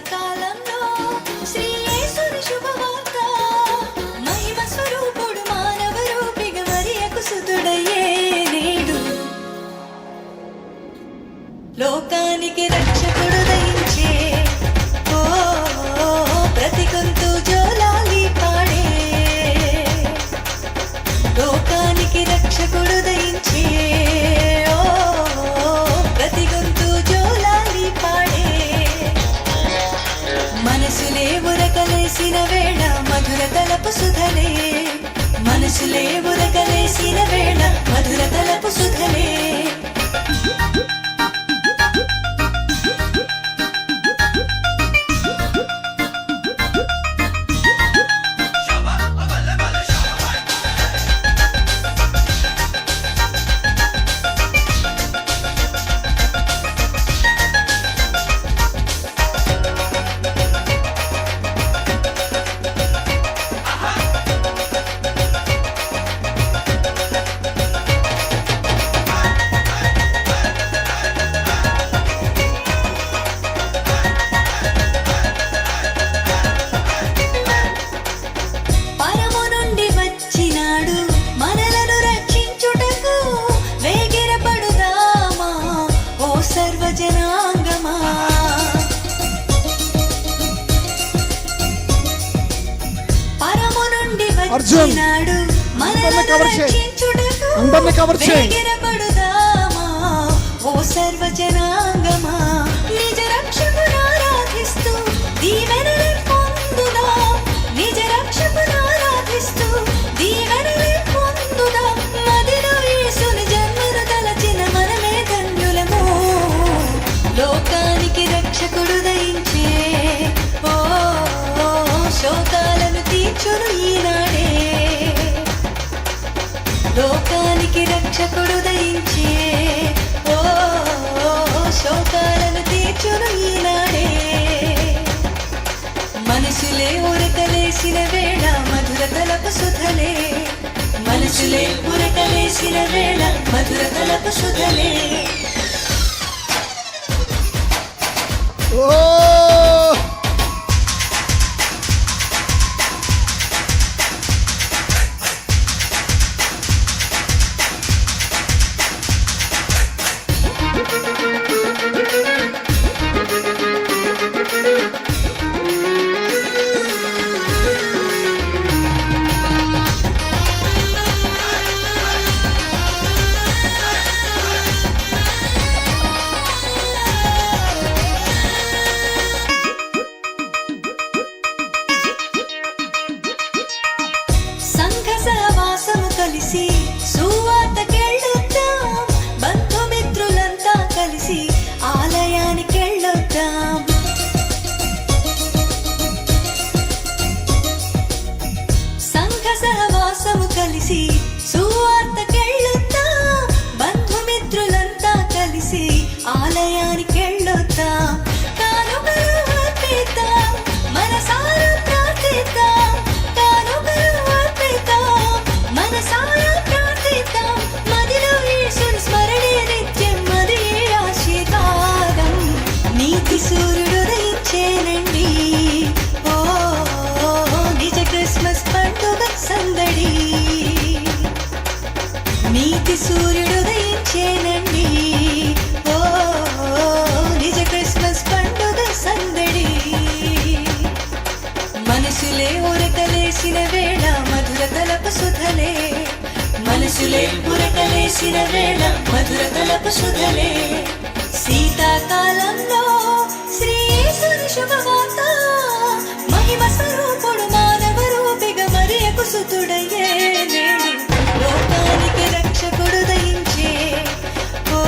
శీతాకాలంలో శ్రీ యేసుని శుభవార్త మహిమ స్వరూపుడు మానవ రూపిగా మరియకు సుతుడయ్యే నేడు లోకానికి రక్షకుడు దయించే ఓ ప్రతి గొంతు జోలాలి పాడే లోకానికి రక్షకుడు దయించే ఓ ప్రతి గొంతు జోలాలి పాడే మనసులే ఉరకలేసిన వేళ మధుర తలపు సుధలే మనసులే ఉరకలేసిన వేళ మధుర తలపు సుధలే अर्जुन अंदर कवर ओ सर्वजनांगमा निज रक्षकुनु आराधिस्तु दीवेनले పొందుదా నిజ రక్షకును ఆరాధిస్తూ దీవెనలే పొందుదా మదిలో యేసుని జన్మను తలచిన మనమే ధన్యులము లోకానికి రక్షకుడు దయించే ఓ శోకాలను తీర్చును ఈనాడే లోకానికి రక్షకుడు దయించే ఓ శోకాలను తీర్చును ఈనాడే మనసులే ఉరకలేసిన వేళ మధుర తలపు సుధలే మనసులే ఉరకలేసిన వేళ మధుర తలపు సుధలే కలిసి సువార్తకెళ్ళొద్దాం బంధుమిత్రులంతా కలిసి ఆలయానికెళ్ళొద్దాం సంఘ సహవాసము కలిసి సువార్తకెళ్ళొద్దాం బంధుమిత్రులంతా కలిసి ఆలయానికెళ్ళొద్దాం కానుకలు అర్పిద్దాం మనసారా ప్రార్థిద్దాం కానుకలు అర్పిద్దాం మనసారా ప్రార్థిద్దాం మదిలో యేసుని స్మరణే నిత్యం మది ఆశీర్వాదం నీతి సూర్యుడు ఉదయించేనండి ఓ నిజ క్రిస్మస్ పండుగ సందడి నీతి సూర్యుడు ఉదయించేనండి ఓ నిజ క్రిస్మస్ పండుగ సందడి మనసులే ఉరకలేసిన వేళ మధుర తలపు సుధలే మనసులే ఉరకలేసిన వేళ మధుర తలపు సుధలే శీతాకాలంలో శ్రీ యేసుని శుభవార్త మహిమ స్వరూపుడు మానవ రూపిగా మరియకు సుతుడయ్యే నేడు లోకానికి రక్షకుడు దయించే ఓ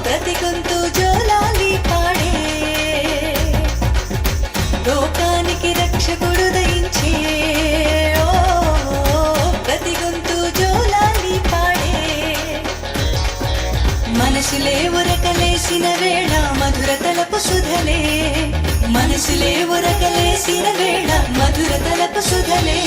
ప్రతి గొంతు జోలాలి పాడే లోకానికి రక్షకుడు దయించే ఓ ప్రతి గొంతు జోలాలి పాడే మనసులే ఉరకలేసిన వేళ మధుర తలపు సుధలే మనసులే ఉరకలేసిన వేళ మధుర తలపు సుధలే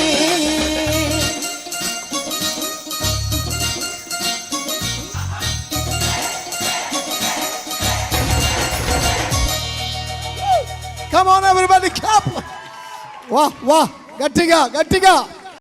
కమ్ ఆన్ ఎవ్రీబడి క్లాప్. వా వా, గట్టిగా గట్టిగా.